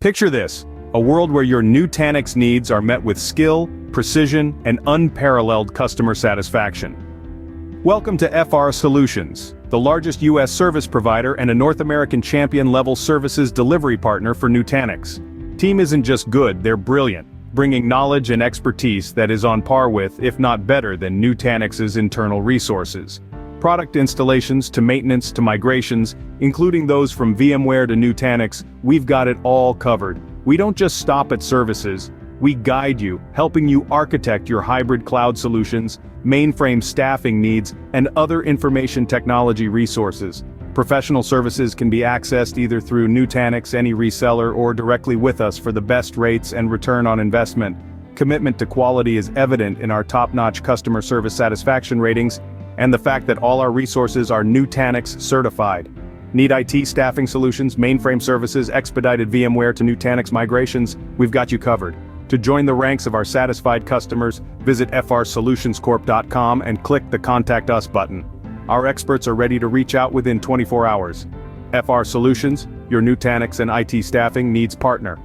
Picture this, a world where your Nutanix needs are met with skill, precision, and unparalleled customer satisfaction. Welcome to FRSolutions, the largest U.S. service provider and a North American champion-level services delivery partner for Nutanix. Team isn't just good, they're brilliant, bringing knowledge and expertise that is on par with, if not better than, Nutanix's internal resources. Product installations to maintenance to migrations, including those from VMware to Nutanix, we've got it all covered. We don't just stop at services, we guide you, helping you architect your hybrid cloud solutions, mainframe staffing needs, and other information technology resources. Professional services can be accessed either through Nutanix, any reseller, or directly with us for the best rates and return on investment. Commitment to quality is evident in our top-notch customer service satisfaction ratings, and the fact that all our resources are Nutanix certified. Need IT staffing solutions, mainframe services, expedited VMware to Nutanix migrations? We've got you covered. To join the ranks of our satisfied customers, visit FRSolutionsCorp.com and click the Contact Us button. Our experts are ready to reach out within 24 hours. FR Solutions, your Nutanix and IT staffing needs partner.